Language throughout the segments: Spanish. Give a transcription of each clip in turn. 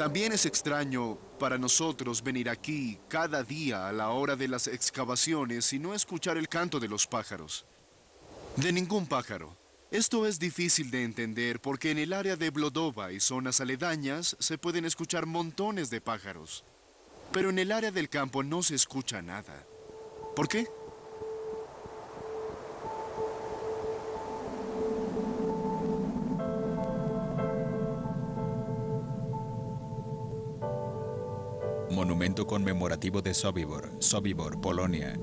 También es extraño para nosotros venir aquí cada día a la hora de las excavaciones y no escuchar el canto de los pájaros. De ningún pájaro. Esto es difícil de entender porque en el área de Vlodova y zonas aledañas se pueden escuchar montones de pájaros. Pero en el área del campo no se escucha nada. ¿Por qué? Monumento conmemorativo de Sobibor, Sobibor, Polonia.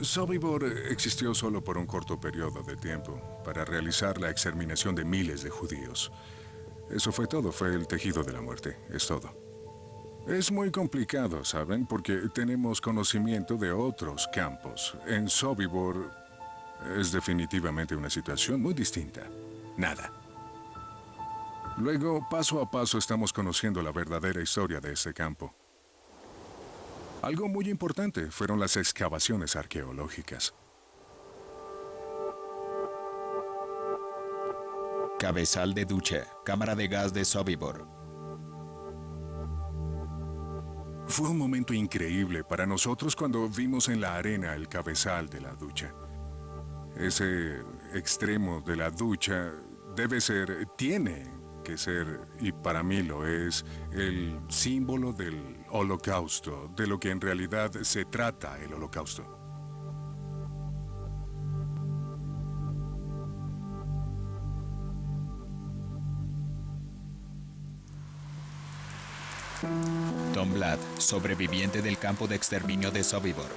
Sobibor existió solo por un corto periodo de tiempo para realizar la exterminación de miles de judíos. Eso fue todo, fue el tejido de la muerte, es todo. Es muy complicado, ¿saben? Porque tenemos conocimiento de otros campos. En Sobibor es definitivamente una situación muy distinta. Nada. Luego, paso a paso, estamos conociendo la verdadera historia de ese campo. Algo muy importante fueron las excavaciones arqueológicas. Cabezal de ducha, cámara de gas de Sobibor. Fue un momento increíble para nosotros cuando vimos en la arena el cabezal de la ducha. Ese extremo de la ducha tiene que ser, y para mí lo es, el símbolo del holocausto, de lo que en realidad se trata el holocausto. Tom Vlad, sobreviviente del campo de exterminio de Sobibor.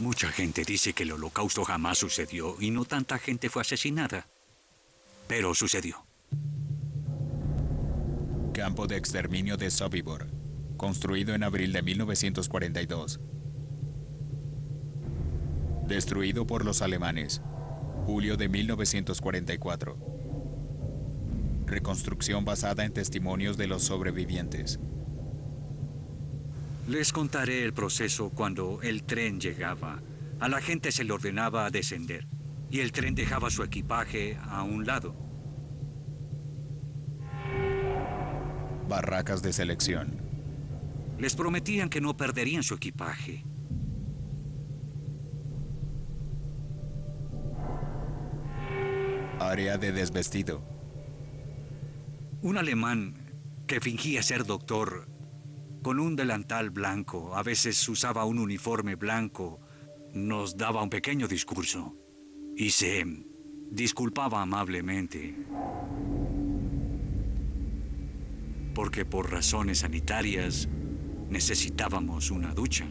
Mucha gente dice que el holocausto jamás sucedió y no tanta gente fue asesinada. Pero sucedió. Campo de exterminio de Sobibor, construido en abril de 1942. Destruido por los alemanes, julio de 1944. Reconstrucción basada en testimonios de los sobrevivientes. Les contaré el proceso cuando el tren llegaba. A la gente se le ordenaba descender y el tren dejaba su equipaje a un lado. Barracas de selección. Les prometían que no perderían su equipaje. Área de desvestido. Un alemán que fingía ser doctor, con un delantal blanco, a veces usaba un uniforme blanco, nos daba un pequeño discurso y se disculpaba amablemente. Porque por razones sanitarias necesitábamos una ducha.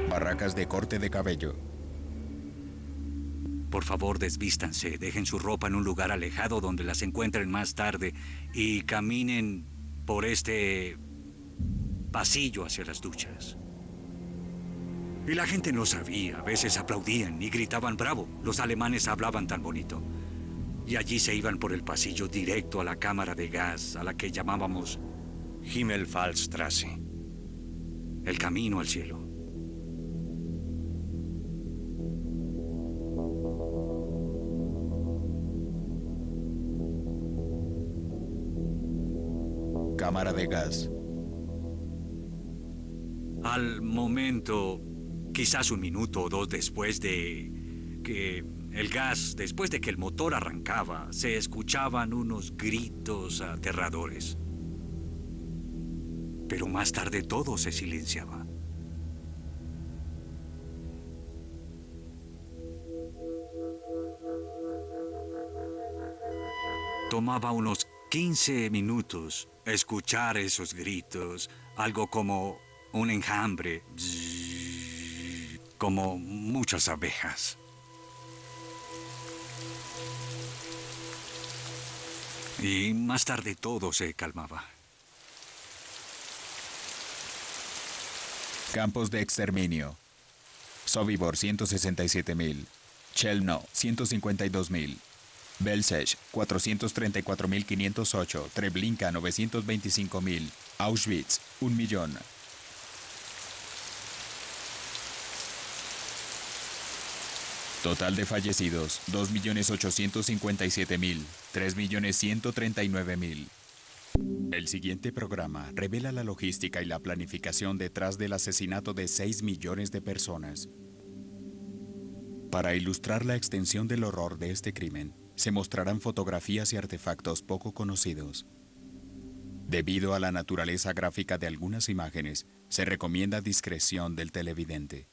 Barracas de corte de cabello. Por favor, desvístanse, dejen su ropa en un lugar alejado donde las encuentren más tarde y caminen por este pasillo hacia las duchas. Y la gente no sabía, a veces aplaudían y gritaban bravo. Los alemanes hablaban tan bonito. Y allí se iban por el pasillo directo a la cámara de gas, a la que llamábamos Himmelfahrtstraße, el camino al cielo. Cámara de gas. Al momento, quizás un minuto o dos después de que el gas, después de que el motor arrancaba, se escuchaban unos gritos aterradores. Pero más tarde todo se silenciaba. Tomaba unos 15 minutos escuchar esos gritos, algo como un enjambre, como muchas abejas. Y más tarde todo se calmaba. Campos de exterminio. Sobibor 167.000. Chelmno 152.000. Belzec 434.508. Treblinka 925.000. Auschwitz 1.000.000. Total de fallecidos, 2.857.000, 3.139.000. El siguiente programa revela la logística y la planificación detrás del asesinato de 6 millones de personas. Para ilustrar la extensión del horror de este crimen, se mostrarán fotografías y artefactos poco conocidos. Debido a la naturaleza gráfica de algunas imágenes, se recomienda discreción del televidente.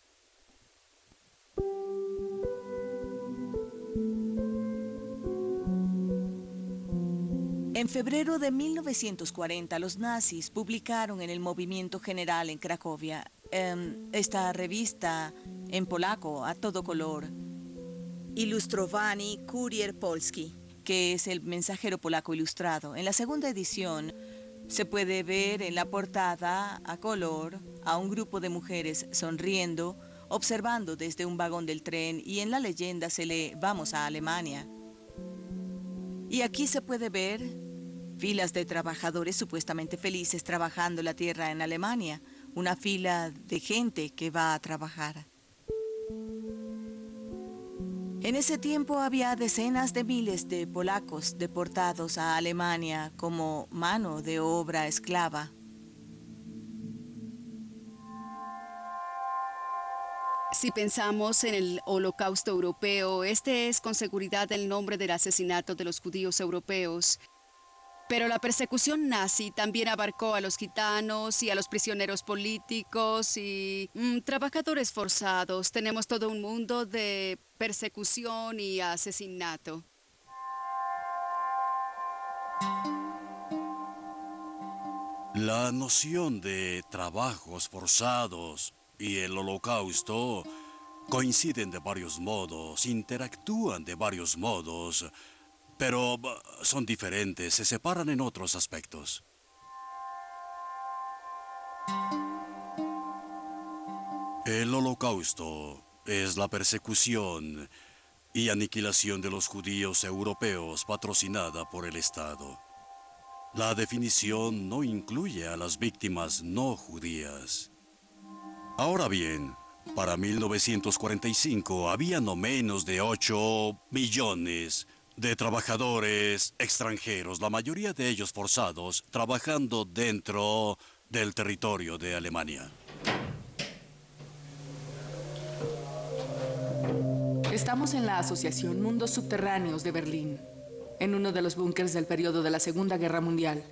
En febrero de 1940, los nazis publicaron en el Movimiento General en Cracovia esta revista en polaco a todo color, Ilustrowany Kurier Polski, que es el mensajero polaco ilustrado. En la segunda edición se puede ver en la portada a color a un grupo de mujeres sonriendo, observando desde un vagón del tren, y en la leyenda se lee "Vamos a Alemania". Y aquí se puede ver filas de trabajadores supuestamente felices trabajando la tierra en Alemania, una fila de gente que va a trabajar. En ese tiempo había decenas de miles de polacos deportados a Alemania como mano de obra esclava. Si pensamos en el Holocausto europeo, este es con seguridad el nombre del asesinato de los judíos europeos. Pero la persecución nazi también abarcó a los gitanos y a los prisioneros políticos y trabajadores forzados. Tenemos todo un mundo de persecución y asesinato. La noción de trabajos forzados y el Holocausto coinciden de varios modos, interactúan de varios modos, pero son diferentes, se separan en otros aspectos. El Holocausto es la persecución y aniquilación de los judíos europeos patrocinada por el Estado. La definición no incluye a las víctimas no judías. Ahora bien, para 1945 había no menos de 8 millones de trabajadores extranjeros, la mayoría de ellos forzados, trabajando dentro del territorio de Alemania. Estamos en la Asociación Mundos Subterráneos de Berlín, en uno de los búnkers del periodo de la Segunda Guerra Mundial.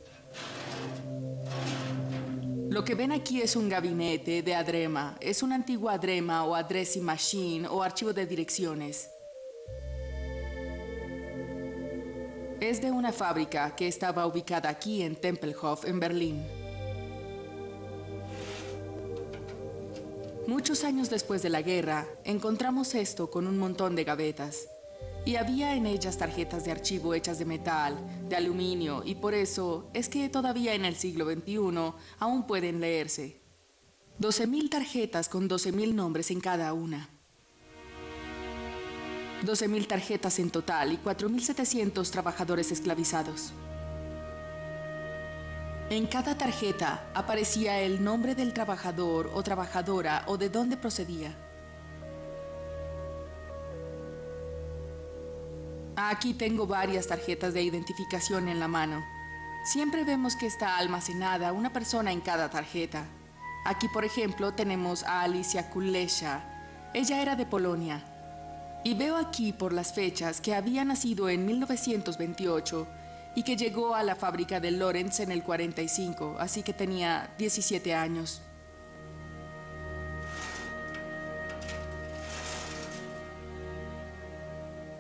Lo que ven aquí es un gabinete de ADREMA. Es una antigua ADREMA o Addressing Machine o archivo de direcciones. Es de una fábrica que estaba ubicada aquí en Tempelhof, en Berlín. Muchos años después de la guerra, encontramos esto con un montón de gavetas. Y había en ellas tarjetas de archivo hechas de metal, de aluminio, y por eso es que todavía en el siglo XXI aún pueden leerse. 12.000 tarjetas con 12.000 nombres en cada una. 12.000 tarjetas en total y 4.700 trabajadores esclavizados. En cada tarjeta aparecía el nombre del trabajador o trabajadora o de dónde procedía. Aquí tengo varias tarjetas de identificación en la mano. Siempre vemos que está almacenada una persona en cada tarjeta. Aquí, por ejemplo, tenemos a Alicia Kulesza. Ella era de Polonia. Y veo aquí por las fechas que había nacido en 1928 y que llegó a la fábrica de Lorenz en el 45, así que tenía 17 años.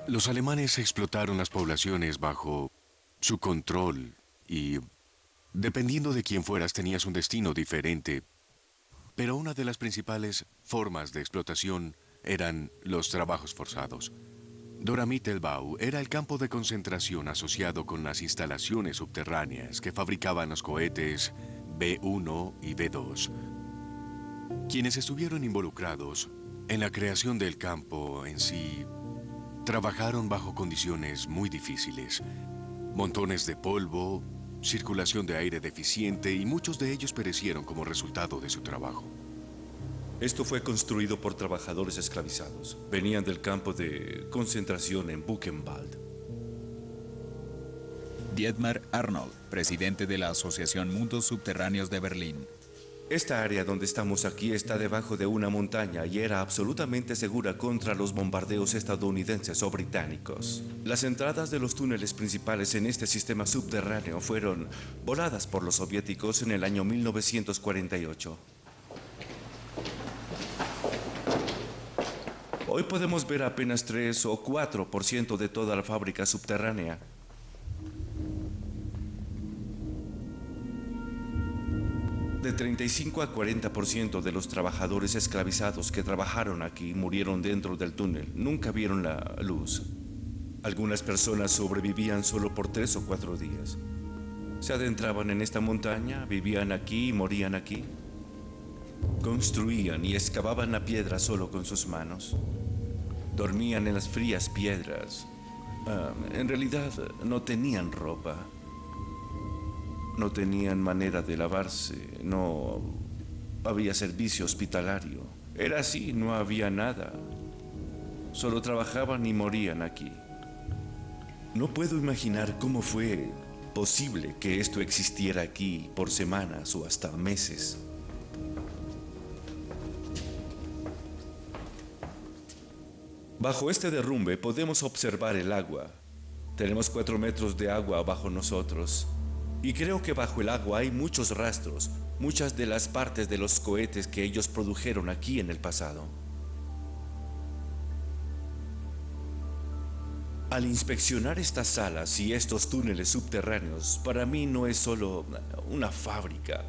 Los alemanes explotaron las poblaciones bajo su control y, dependiendo de quién fueras, tenías un destino diferente. Pero una de las principales formas de explotación eran los trabajos forzados. Dora Mittelbau era el campo de concentración asociado con las instalaciones subterráneas que fabricaban los cohetes B-1 y B-2. Quienes estuvieron involucrados en la creación del campo en sí trabajaron bajo condiciones muy difíciles. Montones de polvo, circulación de aire deficiente y muchos de ellos perecieron como resultado de su trabajo. Esto fue construido por trabajadores esclavizados. Venían del campo de concentración en Buchenwald. Dietmar Arnold, presidente de la Asociación Mundos Subterráneos de Berlín. Esta área donde estamos aquí está debajo de una montaña y era absolutamente segura contra los bombardeos estadounidenses o británicos. Las entradas de los túneles principales en este sistema subterráneo fueron voladas por los soviéticos en el año 1948. Hoy podemos ver apenas 3 o 4% de toda la fábrica subterránea. De 35 a 40% de los trabajadores esclavizados que trabajaron aquí murieron dentro del túnel. Nunca vieron la luz. Algunas personas sobrevivían solo por 3 o 4 días. Se adentraban en esta montaña, vivían aquí y morían aquí. Construían y excavaban la piedra solo con sus manos. Dormían en las frías piedras. En realidad no tenían ropa. No tenían manera de lavarse, no había servicio hospitalario. Era así, no había nada. Solo trabajaban y morían aquí. No puedo imaginar cómo fue posible que esto existiera aquí por semanas o hasta meses. Bajo este derrumbe podemos observar el agua. Tenemos 4 metros de agua bajo nosotros. Y creo que bajo el agua hay muchos rastros, muchas de las partes de los cohetes que ellos produjeron aquí en el pasado. Al inspeccionar estas salas y estos túneles subterráneos, para mí no es solo una fábrica,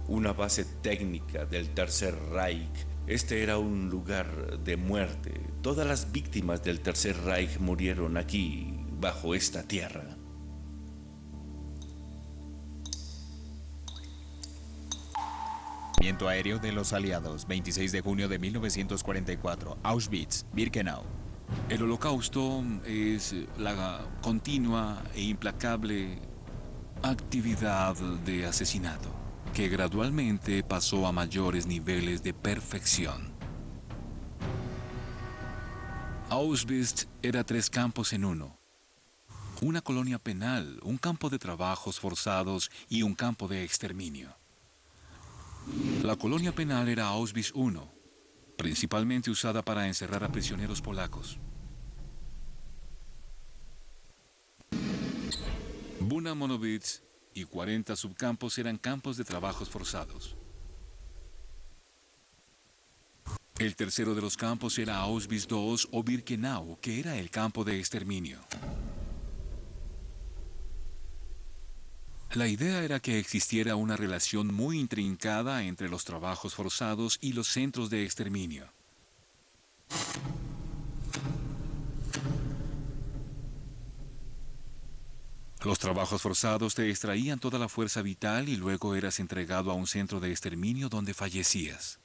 una base técnica del Tercer Reich. Este era un lugar de muerte. Todas las víctimas del Tercer Reich murieron aquí, bajo esta tierra. Movimiento aéreo de los aliados, 26 de junio de 1944, Auschwitz, Birkenau. El Holocausto es la continua e implacable actividad de asesinato que gradualmente pasó a mayores niveles de perfección. Auschwitz era 3 campos en uno. Una colonia penal, un campo de trabajos forzados y un campo de exterminio. La colonia penal era Auschwitz I, principalmente usada para encerrar a prisioneros polacos. Buna Monowitz y 40 subcampos eran campos de trabajos forzados. El tercero de los campos era Auschwitz II o Birkenau, que era el campo de exterminio. La idea era que existiera una relación muy intrincada entre los trabajos forzados y los centros de exterminio. Los trabajos forzados te extraían toda la fuerza vital y luego eras entregado a un centro de exterminio donde fallecías.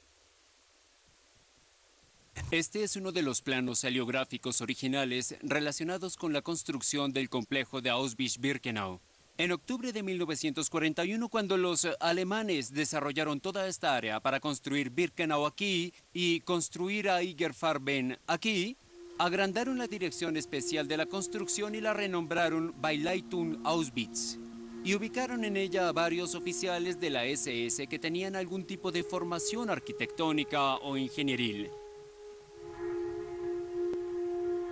Este es uno de los planos heliográficos originales relacionados con la construcción del complejo de Auschwitz-Birkenau. En octubre de 1941, cuando los alemanes desarrollaron toda esta área para construir Birkenau aquí y construir a Egerfarben aquí, agrandaron la dirección especial de la construcción y la renombraron Beileitung Auschwitz. Y ubicaron en ella a varios oficiales de la SS que tenían algún tipo de formación arquitectónica o ingenieril.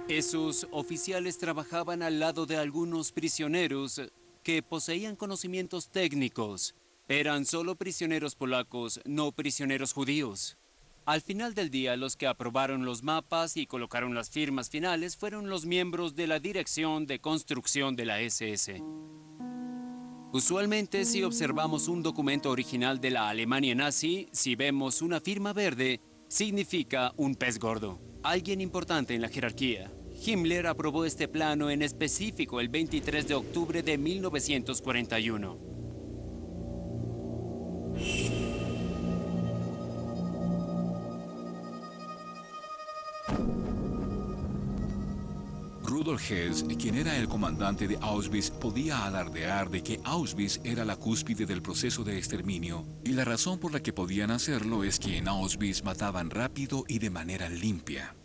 Esos oficiales trabajaban al lado de algunos prisioneros que poseían conocimientos técnicos. Eran solo prisioneros polacos, no prisioneros judíos. Al final del día, los que aprobaron los mapas y colocaron las firmas finales fueron los miembros de la Dirección de Construcción de la SS. Usualmente, si observamos un documento original de la Alemania nazi, si vemos una firma verde, significa un pez gordo, alguien importante en la jerarquía. Himmler aprobó este plano en específico el 23 de octubre de 1941. Rudolf Hess, quien era el comandante de Auschwitz, podía alardear de que Auschwitz era la cúspide del proceso de exterminio, y la razón por la que podían hacerlo es que en Auschwitz mataban rápido y de manera limpia.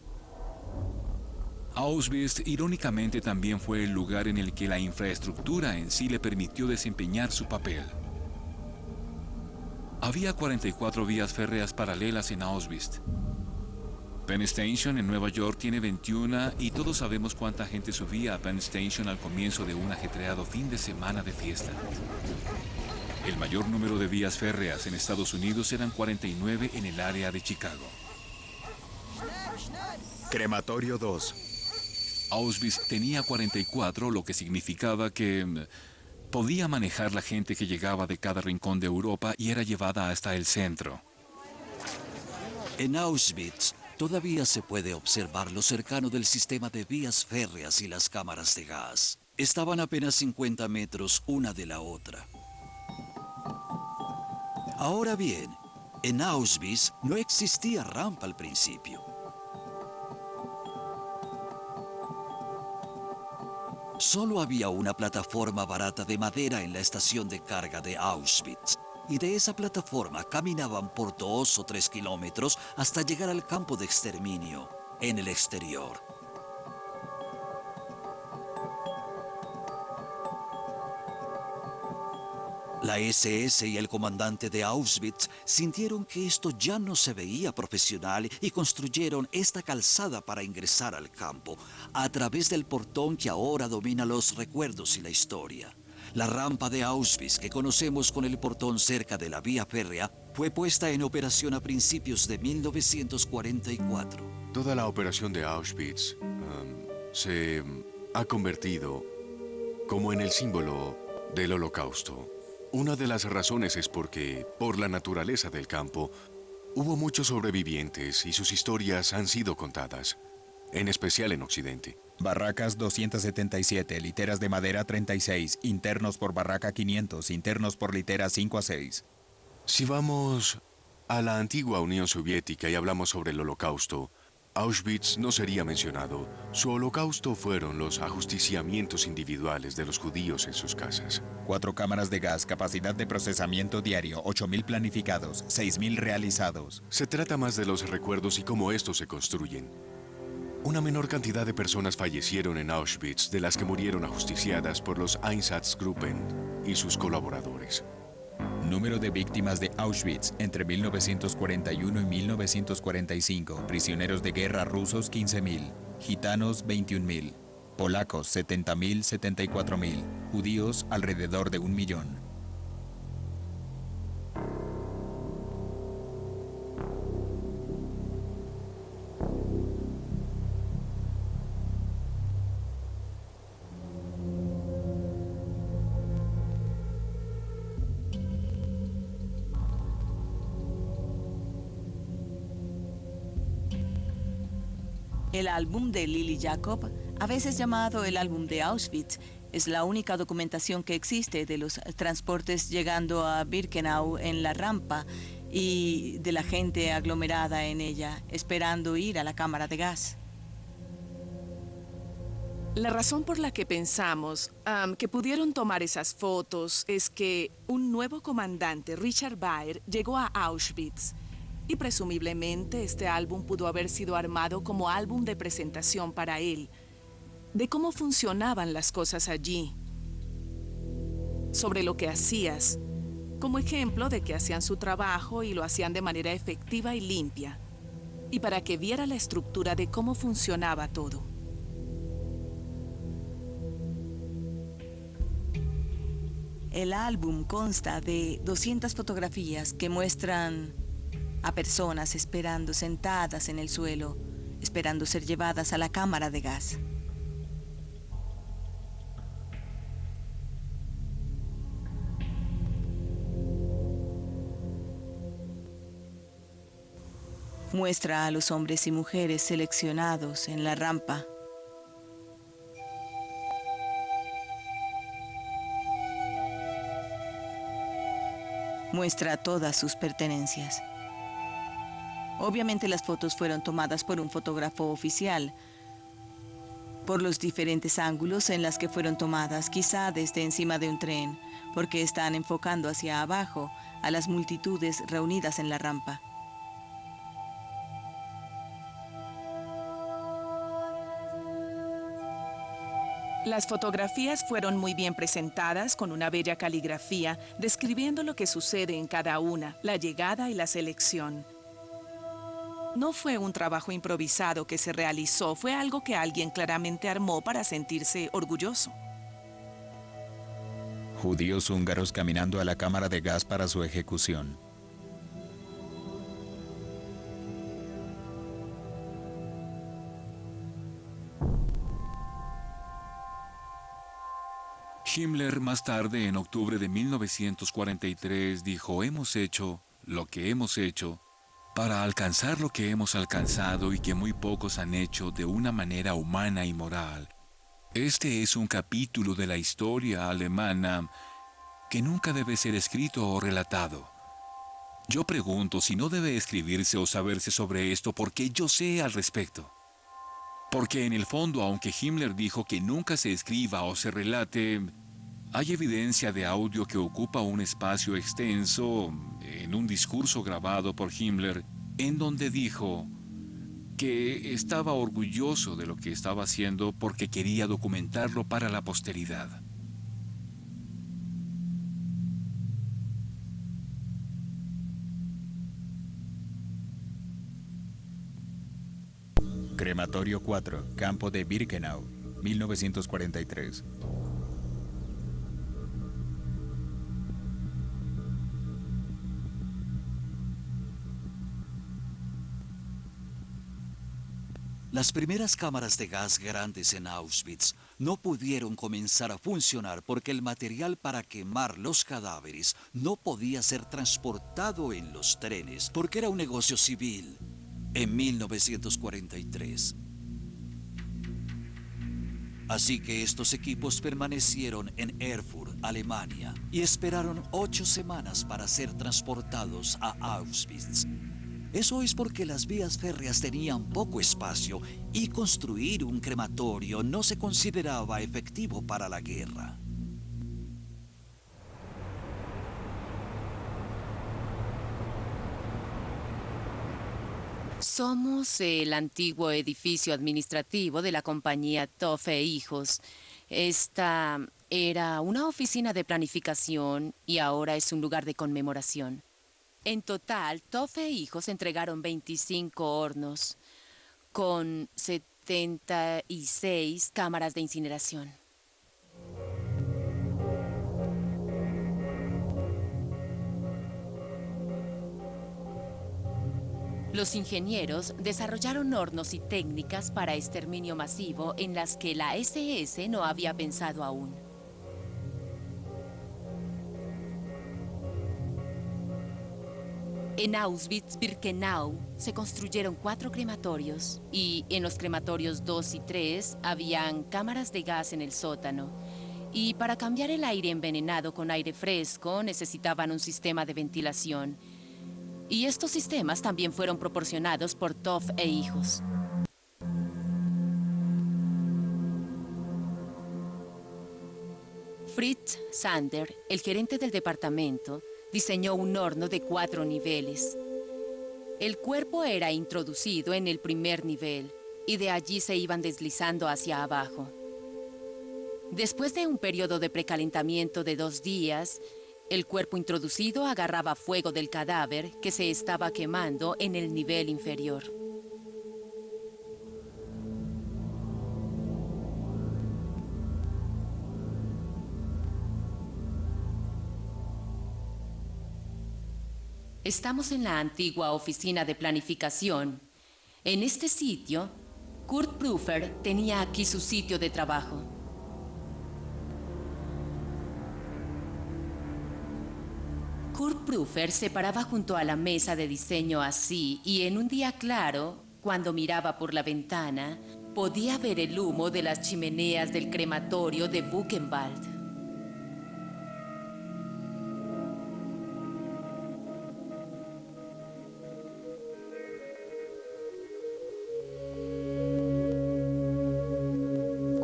Auschwitz, irónicamente, también fue el lugar en el que la infraestructura en sí le permitió desempeñar su papel. Había 44 vías férreas paralelas en Auschwitz. Penn Station en Nueva York tiene 21 y todos sabemos cuánta gente subía a Penn Station al comienzo de un ajetreado fin de semana de fiesta. El mayor número de vías férreas en Estados Unidos eran 49 en el área de Chicago. Crematorio 2. Auschwitz tenía 44, lo que significaba que podía manejar la gente que llegaba de cada rincón de Europa y era llevada hasta el centro. En Auschwitz todavía se puede observar lo cercano del sistema de vías férreas y las cámaras de gas. Estaban apenas 50 metros una de la otra. Ahora bien, en Auschwitz no existía rampa al principio. Solo había una plataforma barata de madera en la estación de carga de Auschwitz. Y de esa plataforma caminaban por 2 o 3 kilómetros hasta llegar al campo de exterminio, en el exterior. La SS y el comandante de Auschwitz sintieron que esto ya no se veía profesional y construyeron esta calzada para ingresar al campo, a través del portón que ahora domina los recuerdos y la historia. La rampa de Auschwitz, que conocemos con el portón cerca de la vía férrea, fue puesta en operación a principios de 1944. Toda la operación de Auschwitz se ha convertido como en el símbolo del Holocausto. Una de las razones es porque, por la naturaleza del campo, hubo muchos sobrevivientes y sus historias han sido contadas, en especial en Occidente. Barracas 277, literas de madera 36, internos por barraca 500, internos por litera 5 a 6. Si vamos a la antigua Unión Soviética y hablamos sobre el Holocausto, Auschwitz no sería mencionado. Su holocausto fueron los ajusticiamientos individuales de los judíos en sus casas. 4 cámaras de gas, capacidad de procesamiento diario, 8.000 planificados, 6.000 realizados. Se trata más de los recuerdos y cómo estos se construyen. Una menor cantidad de personas fallecieron en Auschwitz de las que murieron ajusticiadas por los Einsatzgruppen y sus colaboradores. Número de víctimas de Auschwitz entre 1941 y 1945. Prisioneros de guerra rusos 15.000, gitanos 21.000, polacos 70.000, 74.000, judíos alrededor de 1.000.000. El álbum de Lily Jacob, a veces llamado el álbum de Auschwitz, es la única documentación que existe de los transportes llegando a Birkenau en la rampa y de la gente aglomerada en ella, esperando ir a la cámara de gas. La razón por la que pensamos que pudieron tomar esas fotos es que un nuevo comandante, Richard Baer, llegó a Auschwitz. Y presumiblemente este álbum pudo haber sido armado como álbum de presentación para él, de cómo funcionaban las cosas allí, sobre lo que hacías, como ejemplo de que hacían su trabajo y lo hacían de manera efectiva y limpia, y para que viera la estructura de cómo funcionaba todo. El álbum consta de 200 fotografías que muestran a personas esperando sentadas en el suelo, esperando ser llevadas a la cámara de gas. Muestra a los hombres y mujeres seleccionados en la rampa. Muestra todas sus pertenencias. Obviamente las fotos fueron tomadas por un fotógrafo oficial, por los diferentes ángulos en las que fueron tomadas, quizá desde encima de un tren, porque están enfocando hacia abajo a las multitudes reunidas en la rampa. Las fotografías fueron muy bien presentadas con una bella caligrafía describiendo lo que sucede en cada una, la llegada y la selección. No fue un trabajo improvisado que se realizó, fue algo que alguien claramente armó para sentirse orgulloso. Judíos húngaros caminando a la cámara de gas para su ejecución. Himmler más tarde, en octubre de 1943, dijo: hemos hecho lo que hemos hecho para alcanzar lo que hemos alcanzado y que muy pocos han hecho de una manera humana y moral. Este es un capítulo de la historia alemana que nunca debe ser escrito o relatado. Yo pregunto si no debe escribirse o saberse sobre esto porque yo sé al respecto. Porque en el fondo, aunque Himmler dijo que nunca se escriba o se relate, hay evidencia de audio que ocupa un espacio extenso en un discurso grabado por Himmler, en donde dijo que estaba orgulloso de lo que estaba haciendo porque quería documentarlo para la posteridad. Crematorio 4, campo de Birkenau, 1943. Las primeras cámaras de gas grandes en Auschwitz no pudieron comenzar a funcionar porque el material para quemar los cadáveres no podía ser transportado en los trenes porque era un negocio civil en 1943. Así que estos equipos permanecieron en Erfurt, Alemania, y esperaron 8 semanas para ser transportados a Auschwitz. Eso es porque las vías férreas tenían poco espacio y construir un crematorio no se consideraba efectivo para la guerra. Somos el antiguo edificio administrativo de la compañía Toff e Hijos. Esta era una oficina de planificación y ahora es un lugar de conmemoración. En total, Toff e Hijos entregaron 25 hornos con 76 cámaras de incineración. Los ingenieros desarrollaron hornos y técnicas para exterminio masivo en las que la SS no había pensado aún. En Auschwitz-Birkenau se construyeron 4 crematorios y en los crematorios 2 y 3 habían cámaras de gas en el sótano. Y para cambiar el aire envenenado con aire fresco necesitaban un sistema de ventilación. Y estos sistemas también fueron proporcionados por Toff e Hijos. Fritz Sander, el gerente del departamento, diseñó un horno de 4 niveles. El cuerpo era introducido en el primer nivel y de allí se iban deslizando hacia abajo. Después de un periodo de precalentamiento de 2 días, el cuerpo introducido agarraba fuego del cadáver que se estaba quemando en el nivel inferior. Estamos en la antigua oficina de planificación. En este sitio, Kurt Prüfer tenía aquí su sitio de trabajo. Kurt Prüfer se paraba junto a la mesa de diseño así, y en un día claro, cuando miraba por la ventana, podía ver el humo de las chimeneas del crematorio de Buchenwald.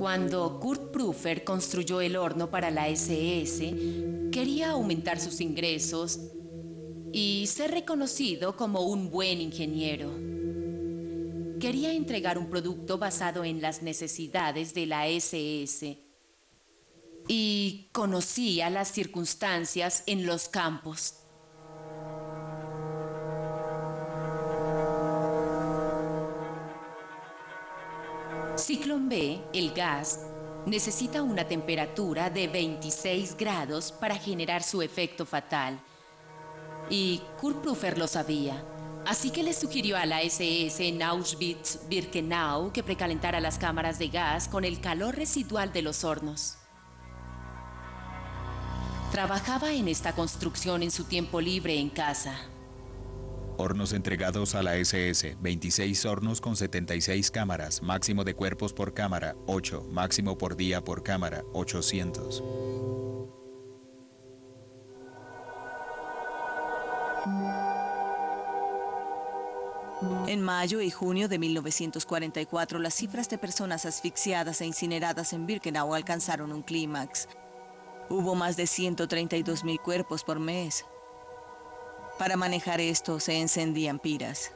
Cuando Kurt Prüfer construyó el horno para la SS, quería aumentar sus ingresos y ser reconocido como un buen ingeniero. Quería entregar un producto basado en las necesidades de la SS y conocía las circunstancias en los campos. Ciclón B, el gas, necesita una temperatura de 26 grados para generar su efecto fatal. Y Kurt Prüfer lo sabía. Así que le sugirió a la SS en Auschwitz-Birkenau que precalentara las cámaras de gas con el calor residual de los hornos. Trabajaba en esta construcción en su tiempo libre en casa. Hornos entregados a la SS, 26 hornos con 76 cámaras, máximo de cuerpos por cámara, 8, máximo por día por cámara, 800. En mayo y junio de 1944, las cifras de personas asfixiadas e incineradas en Birkenau alcanzaron un clímax. Hubo más de 132,000 cuerpos por mes. Para manejar esto, se encendían piras.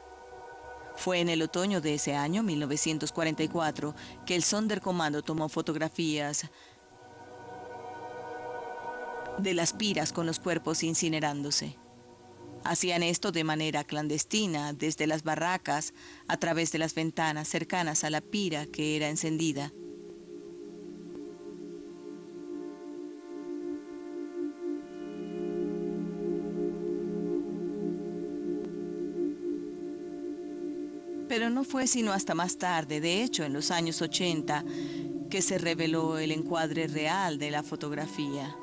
Fue en el otoño de ese año, 1944, que el Sonderkommando tomó fotografías de las piras con los cuerpos incinerándose. Hacían esto de manera clandestina, desde las barracas, a través de las ventanas cercanas a la pira que era encendida. Pero no fue sino hasta más tarde, de hecho en los años 80, que se reveló el encuadre real de la fotografía.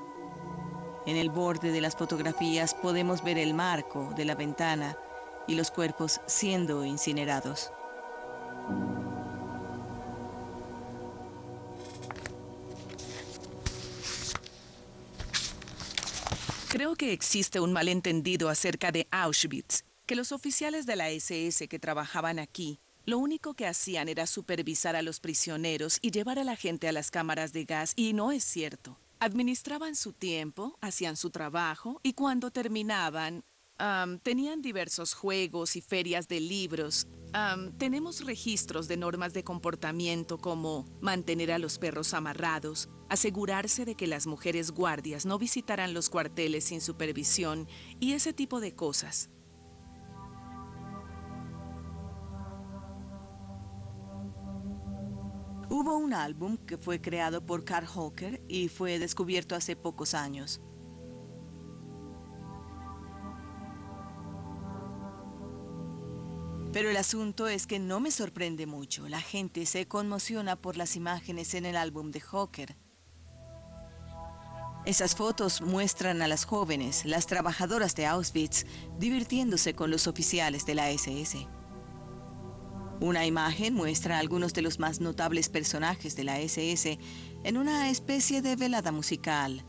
En el borde de las fotografías podemos ver el marco de la ventana y los cuerpos siendo incinerados. Creo que existe un malentendido acerca de Auschwitz, que los oficiales de la SS que trabajaban aquí, lo único que hacían era supervisar a los prisioneros y llevar a la gente a las cámaras de gas, y no es cierto. Administraban su tiempo, hacían su trabajo, y cuando terminaban, tenían diversos juegos y ferias de libros. Tenemos registros de normas de comportamiento como mantener a los perros amarrados, asegurarse de que las mujeres guardias no visitaran los cuarteles sin supervisión y ese tipo de cosas. Hubo un álbum que fue creado por Karl Hocker y fue descubierto hace pocos años. Pero el asunto es que no me sorprende mucho. La gente se conmociona por las imágenes en el álbum de Hocker. Esas fotos muestran a las jóvenes, las trabajadoras de Auschwitz, divirtiéndose con los oficiales de la SS. Una imagen muestra a algunos de los más notables personajes de la SS en una especie de velada musical,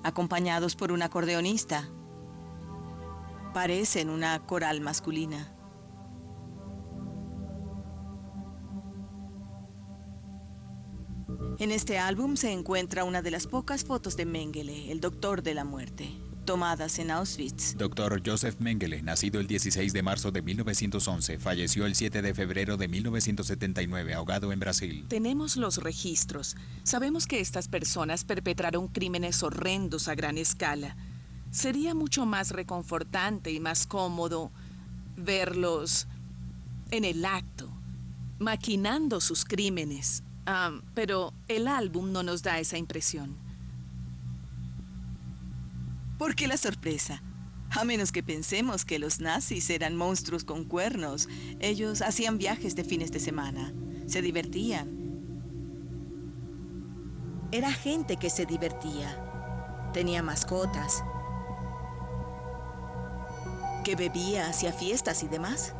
acompañados por un acordeonista. Parecen una coral masculina. En este álbum se encuentra una de las pocas fotos de Mengele, el doctor de la muerte, tomadas en Auschwitz. Dr. Joseph Mengele, nacido el 16 de marzo de 1911, falleció el 7 de febrero de 1979, ahogado en Brasil. Tenemos los registros. Sabemos que estas personas perpetraron crímenes horrendos a gran escala. Sería mucho más reconfortante y más cómodo verlos en el acto, maquinando sus crímenes. Pero el álbum no nos da esa impresión. ¿Por qué la sorpresa? A menos que pensemos que los nazis eran monstruos con cuernos. Ellos hacían viajes de fines de semana. Se divertían. Era gente que se divertía. Tenía mascotas. Que bebía, hacía fiestas y demás.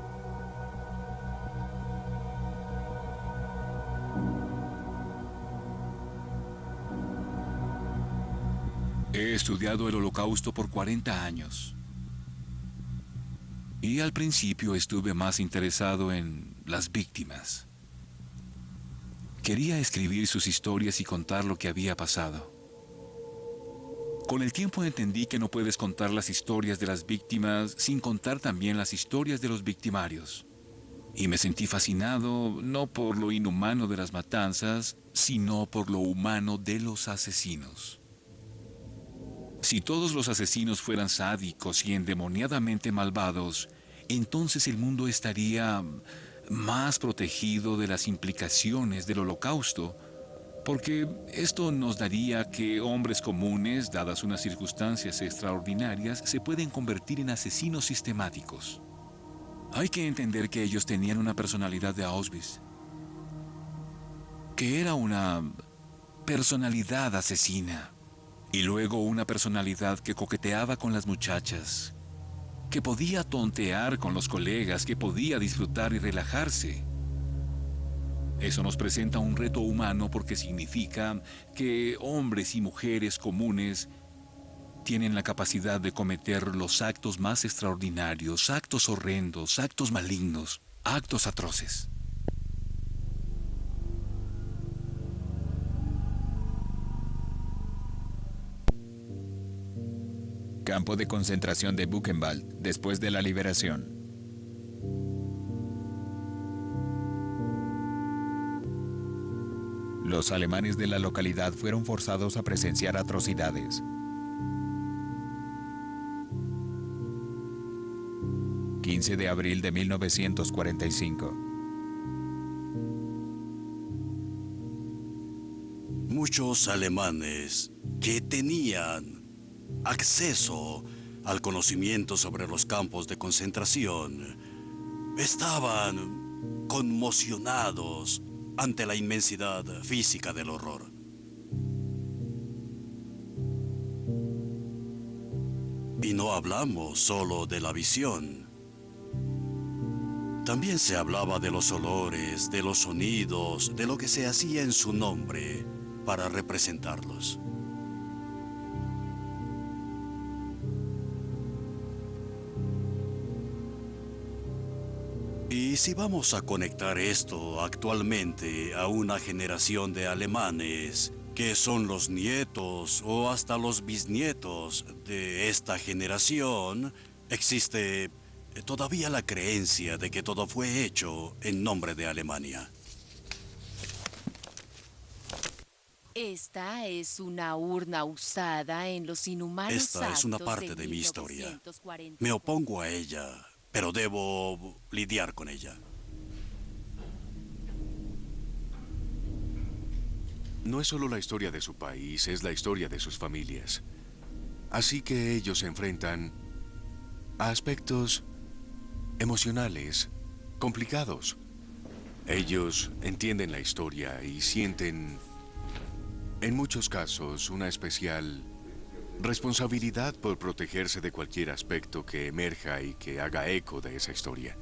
He estudiado el Holocausto por 40 años. Y al principio estuve más interesado en las víctimas. Quería escribir sus historias y contar lo que había pasado. Con el tiempo entendí que no puedes contar las historias de las víctimas sin contar también las historias de los victimarios. Y me sentí fascinado no por lo inhumano de las matanzas, sino por lo humano de los asesinos. Si todos los asesinos fueran sádicos y endemoniadamente malvados, entonces el mundo estaría más protegido de las implicaciones del Holocausto, porque esto nos daría que hombres comunes, dadas unas circunstancias extraordinarias, se pueden convertir en asesinos sistemáticos. Hay que entender que ellos tenían una personalidad de Auschwitz, que era una personalidad asesina, y luego una personalidad que coqueteaba con las muchachas, que podía tontear con los colegas, que podía disfrutar y relajarse. Eso nos presenta un reto humano porque significa que hombres y mujeres comunes tienen la capacidad de cometer los actos más extraordinarios, actos horrendos, actos malignos, actos atroces. Campo de concentración de Buchenwald después de la liberación. Los alemanes de la localidad fueron forzados a presenciar atrocidades. 15 de abril de 1945. Muchos alemanes que tenían acceso al conocimiento sobre los campos de concentración estaban conmocionados ante la inmensidad física del horror. Y no hablamos solo de la visión. También se hablaba de los olores, de los sonidos, de lo que se hacía en su nombre para representarlos. Y si vamos a conectar esto actualmente a una generación de alemanes que son los nietos o hasta los bisnietos de esta generación, existe todavía la creencia de que todo fue hecho en nombre de Alemania. Esta es una urna usada en los inhumanos Esta es una actos parte de mi historia. Me opongo a ella, pero debo lidiar con ella. No es solo la historia de su país, es la historia de sus familias. Así que ellos se enfrentan a aspectos emocionales complicados. Ellos entienden la historia y sienten, en muchos casos, una especial responsabilidad por protegerse de cualquier aspecto que emerja y que haga eco de esa historia.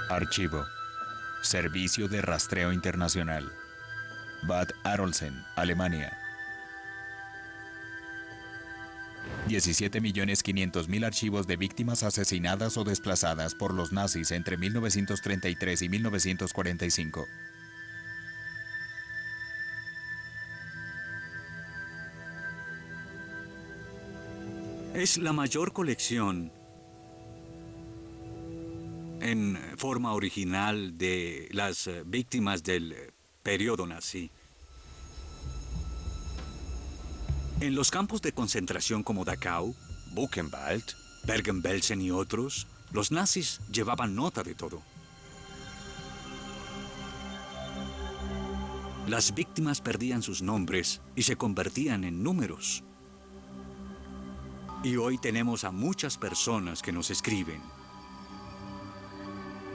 Archivo. Servicio de Rastreo Internacional. Bad Arolsen, Alemania. 17.500.000 archivos de víctimas asesinadas o desplazadas por los nazis entre 1933 y 1945. Es la mayor colección en forma original de las víctimas del periodo nazi. En los campos de concentración como Dachau, Buchenwald, Bergen-Belsen y otros, los nazis llevaban nota de todo. Las víctimas perdían sus nombres y se convertían en números. Y hoy tenemos a muchas personas que nos escriben.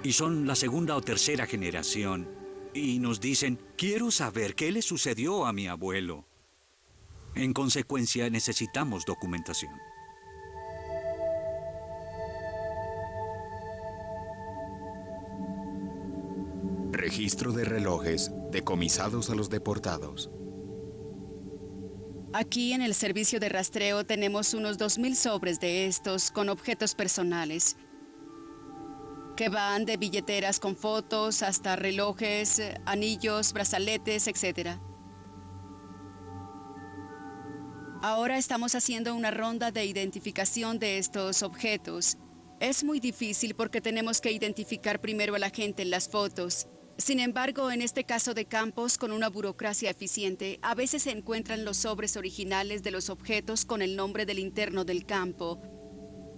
Y son la segunda o tercera generación. Y nos dicen, quiero saber qué le sucedió a mi abuelo. En consecuencia, necesitamos documentación. Registro de relojes decomisados a los deportados. Aquí en el servicio de rastreo tenemos unos 2.000 sobres de estos con objetos personales, que van de billeteras con fotos hasta relojes, anillos, brazaletes, etc. Ahora estamos haciendo una ronda de identificación de estos objetos. Es muy difícil porque tenemos que identificar primero a la gente en las fotos. Sin embargo, en este caso de campos con una burocracia eficiente, a veces se encuentran los sobres originales de los objetos con el nombre del interno del campo,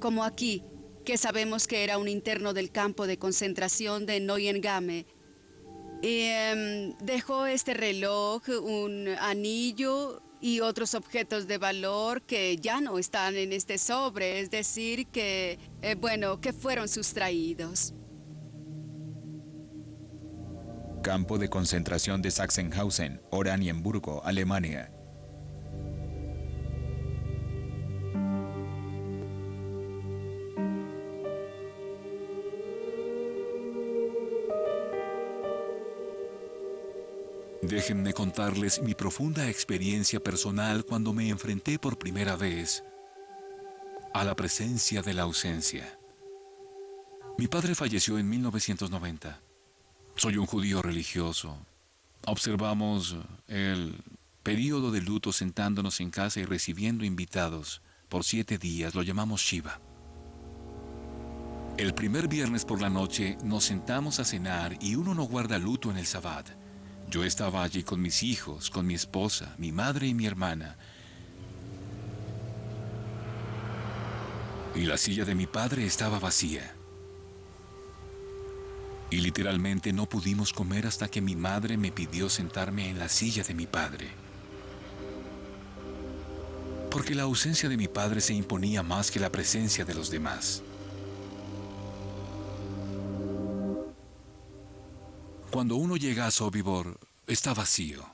como aquí, que sabemos que era un interno del campo de concentración de Neuengamme. Y dejó este reloj, un anillo y otros objetos de valor que ya no están en este sobre, es decir, que fueron sustraídos. Campo de concentración de Sachsenhausen, Oranienburgo, Alemania. Déjenme contarles mi profunda experiencia personal cuando me enfrenté por primera vez a la presencia de la ausencia. Mi padre falleció en 1990. Soy un judío religioso. Observamos el periodo de luto sentándonos en casa y recibiendo invitados por 7 días. Lo llamamos Shiva. El primer viernes por la noche nos sentamos a cenar y uno no guarda luto en el Sabbat. Yo estaba allí con mis hijos, con mi esposa, mi madre y mi hermana. Y la silla de mi padre estaba vacía. Y literalmente no pudimos comer hasta que mi madre me pidió sentarme en la silla de mi padre. Porque la ausencia de mi padre se imponía más que la presencia de los demás. Cuando uno llega a Sobibor, está vacío.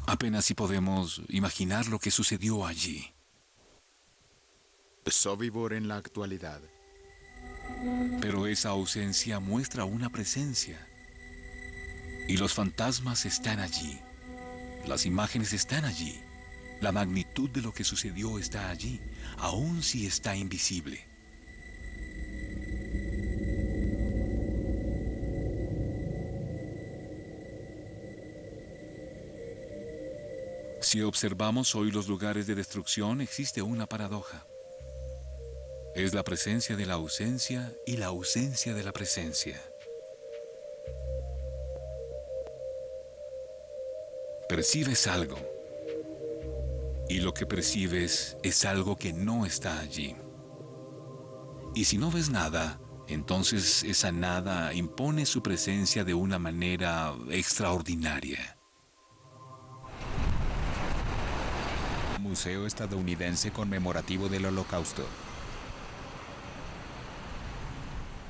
Apenas si podemos imaginar lo que sucedió allí. Sobibor en la actualidad. Pero esa ausencia muestra una presencia. Y los fantasmas están allí. Las imágenes están allí. La magnitud de lo que sucedió está allí, aun si está invisible. Si observamos hoy los lugares de destrucción, existe una paradoja. Es la presencia de la ausencia y la ausencia de la presencia. Percibes algo, y lo que percibes es algo que no está allí. Y si no ves nada, entonces esa nada impone su presencia de una manera extraordinaria. Museo estadounidense conmemorativo del Holocausto.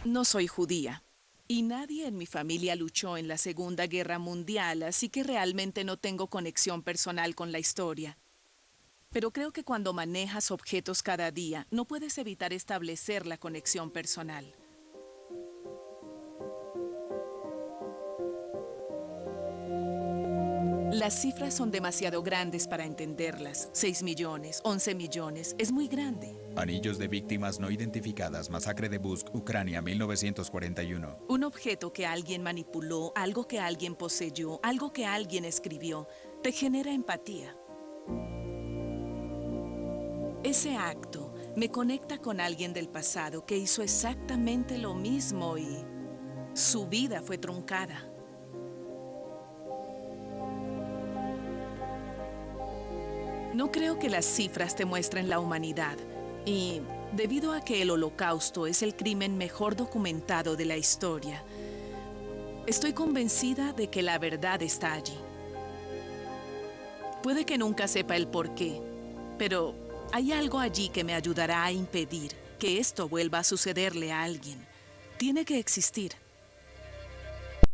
No soy judía y nadie en mi familia luchó en la Segunda Guerra Mundial, así que realmente no tengo conexión personal con la historia. Pero creo que cuando manejas objetos cada día, no puedes evitar establecer la conexión personal. Las cifras son demasiado grandes para entenderlas. 6 millones, 11 millones, es muy grande. Anillos de víctimas no identificadas, masacre de Busk, Ucrania, 1941. Un objeto que alguien manipuló, algo que alguien poseyó, algo que alguien escribió, te genera empatía. Ese acto me conecta con alguien del pasado que hizo exactamente lo mismo y su vida fue truncada. No creo que las cifras te muestren la humanidad, y debido a que el Holocausto es el crimen mejor documentado de la historia, estoy convencida de que la verdad está allí. Puede que nunca sepa el por qué, pero hay algo allí que me ayudará a impedir que esto vuelva a sucederle a alguien. Tiene que existir.